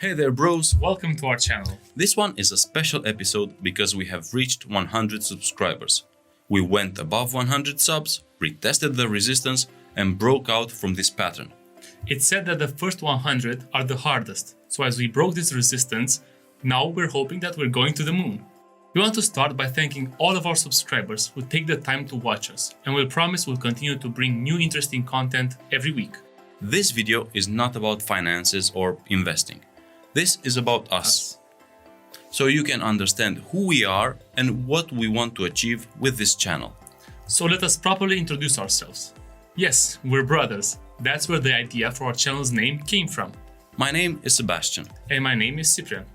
Hey there bros! Welcome to our channel. This one is a special episode because we have reached 100 subscribers. We went above 100 subs, retested the resistance and broke out from this pattern. It's said that the first 100 are the hardest, so as we broke this resistance, now we're hoping that we're going to the moon. We want to start by thanking all of our subscribers who take the time to watch us, and we'll promise we'll continue to bring new interesting content every week. This video is not about finances or investing. This is about us. So you can understand who we are and what we want to achieve with this channel. So let us properly introduce ourselves. Yes, we're brothers. That's where the idea for our channel's name came from. My name is Sebastian. And my name is Cyprian.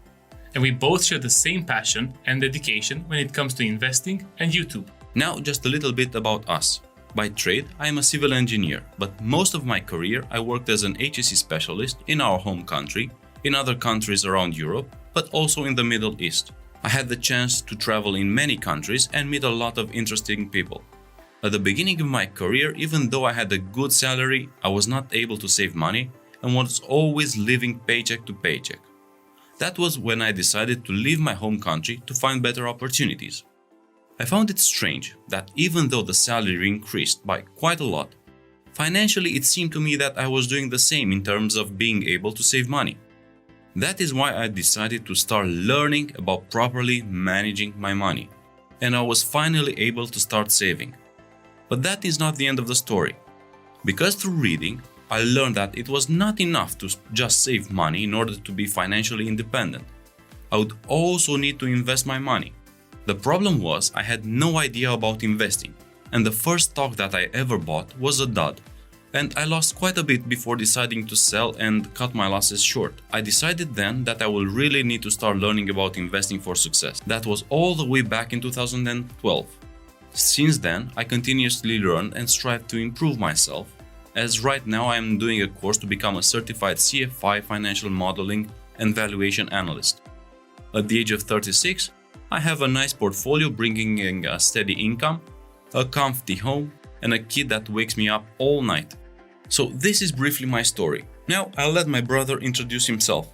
And we both share the same passion and dedication when it comes to investing and YouTube. Now just a little bit about us. By trade, I am a civil engineer, but most of my career I worked as an HSE specialist in our home country, in other countries around Europe, but also in the Middle East. I had the chance to travel in many countries and meet a lot of interesting people. At the beginning of my career, even though I had a good salary, I was not able to save money and was always living paycheck to paycheck. That was when I decided to leave my home country to find better opportunities. I found it strange that even though the salary increased by quite a lot, financially it seemed to me that I was doing the same in terms of being able to save money. That is why I decided to start learning about properly managing my money, and I was finally able to start saving. But that is not the end of the story, because through reading, I learned that it was not enough to just save money in order to be financially independent. I would also need to invest my money. The problem was I had no idea about investing, and the first stock that I ever bought was a dud. And I lost quite a bit before deciding to sell and cut my losses short. I decided then that I will really need to start learning about investing for success. That was all the way back in 2012. Since then, I continuously learn and strive to improve myself, as right now I am doing a course to become a certified CFI financial modeling and valuation analyst. At the age of 36, I have a nice portfolio bringing in a steady income, a comfy home, and a kid that wakes me up all night. So this is briefly my story. Now I'll let my brother introduce himself.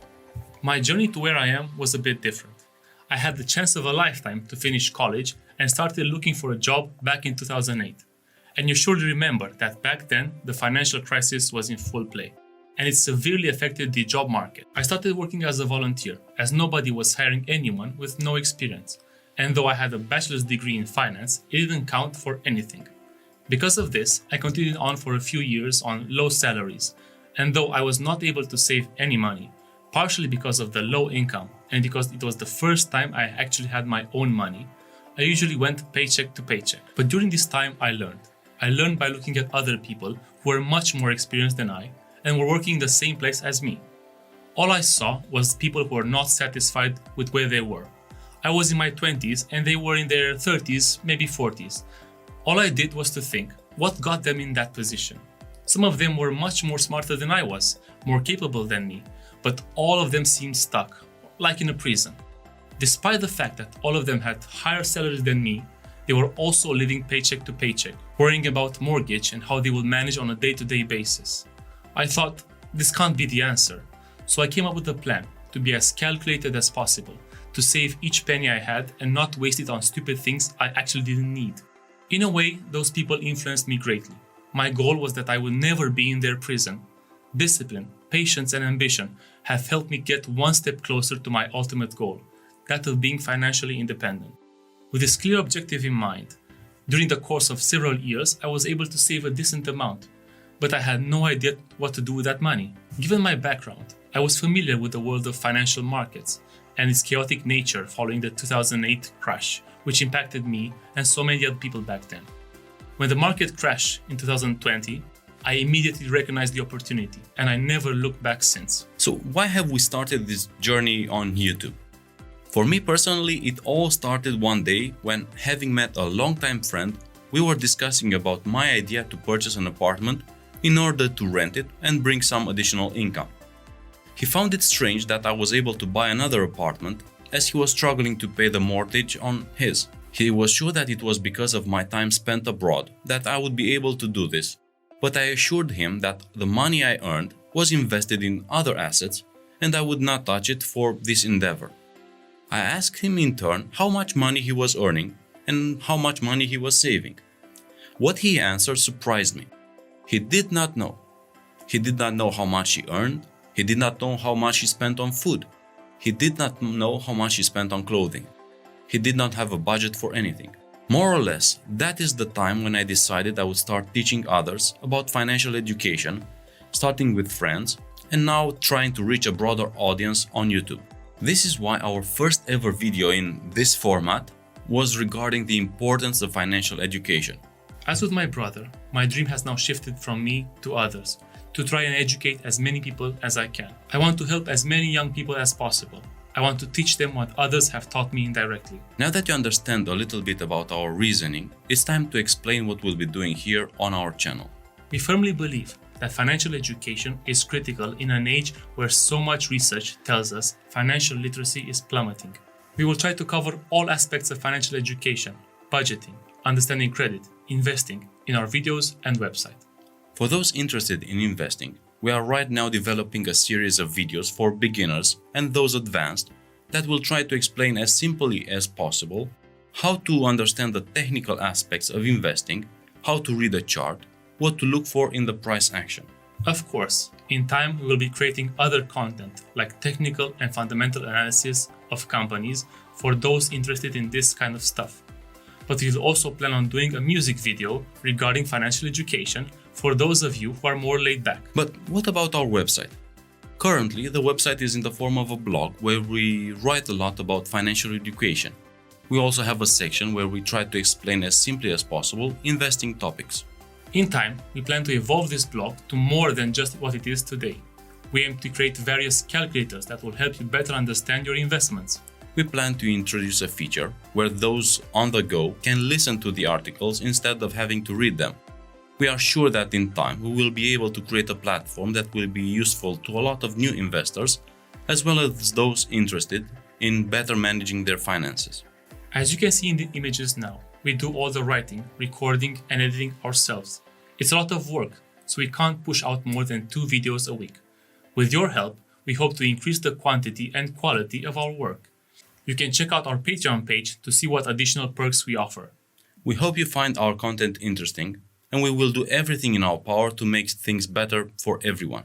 My journey to where I am was a bit different. I had the chance of a lifetime to finish college and started looking for a job back in 2008. And you surely remember that back then the financial crisis was in full play, and it severely affected the job market. I started working as a volunteer, as nobody was hiring anyone with no experience. And though I had a bachelor's degree in finance, it didn't count for anything. Because of this, I continued on for a few years on low salaries, and though I was not able to save any money, partially because of the low income and because it was the first time I actually had my own money, I usually went paycheck to paycheck. But during this time I learned. I learned by looking at other people who were much more experienced than I and were working in the same place as me. All I saw was people who were not satisfied with where they were. I was in my 20s and they were in their 30s, maybe 40s. All I did was to think, what got them in that position? Some of them were much more smarter than I was, more capable than me, but all of them seemed stuck, like in a prison. Despite the fact that all of them had higher salaries than me, they were also living paycheck to paycheck, worrying about mortgage and how they will manage on a day-to-day basis. I thought, this can't be the answer, so I came up with a plan to be as calculated as possible, to save each penny I had and not waste it on stupid things I actually didn't need. In a way, those people influenced me greatly. My goal was that I would never be in their prison. Discipline, patience, and ambition have helped me get one step closer to my ultimate goal, that of being financially independent. With this clear objective in mind, during the course of several years, I was able to save a decent amount, but I had no idea what to do with that money. Given my background, I was familiar with the world of financial markets and its chaotic nature following the 2008 crash, which impacted me and so many other people back then. When the market crashed in 2020, I immediately recognized the opportunity, and I never looked back since. So why have we started this journey on YouTube? For me personally, it all started one day when, having met a longtime friend, we were discussing about my idea to purchase an apartment in order to rent it and bring some additional income. He found it strange that I was able to buy another apartment, as he was struggling to pay the mortgage on his. He was sure that it was because of my time spent abroad that I would be able to do this, but I assured him that the money I earned was invested in other assets and I would not touch it for this endeavor. I asked him in turn how much money he was earning and how much money he was saving. What he answered surprised me. He did not know. He did not know how much he earned. He did not know how much he spent on food. He did not know how much he spent on clothing. He did not have a budget for anything. More or less, that is the time when I decided I would start teaching others about financial education, starting with friends, and now trying to reach a broader audience on YouTube. This is why our first ever video in this format was regarding the importance of financial education. As with my brother, my dream has now shifted from me to others, to try and educate as many people as I can. I want to help as many young people as possible. I want to teach them what others have taught me indirectly. Now that you understand a little bit about our reasoning, it's time to explain what we'll be doing here on our channel. We firmly believe that financial education is critical in an age where so much research tells us financial literacy is plummeting. We will try to cover all aspects of financial education, budgeting, understanding credit, investing in our videos and website. For those interested in investing, we are right now developing a series of videos for beginners and those advanced that will try to explain as simply as possible how to understand the technical aspects of investing, how to read a chart, what to look for in the price action. Of course, in time we will be creating other content like technical and fundamental analysis of companies for those interested in this kind of stuff. But we'll also plan on doing a music video regarding financial education for those of you who are more laid back. But what about our website? Currently, the website is in the form of a blog where we write a lot about financial education. We also have a section where we try to explain as simply as possible investing topics. In time, we plan to evolve this blog to more than just what it is today. We aim to create various calculators that will help you better understand your investments. We plan to introduce a feature where those on the go can listen to the articles instead of having to read them. We are sure that in time we will be able to create a platform that will be useful to a lot of new investors, as well as those interested in better managing their finances. As you can see in the images now, we do all the writing, recording and editing ourselves. It's a lot of work, so we can't push out more than 2 videos a week. With your help, we hope to increase the quantity and quality of our work. You can check out our Patreon page to see what additional perks we offer. We hope you find our content interesting, and we will do everything in our power to make things better for everyone.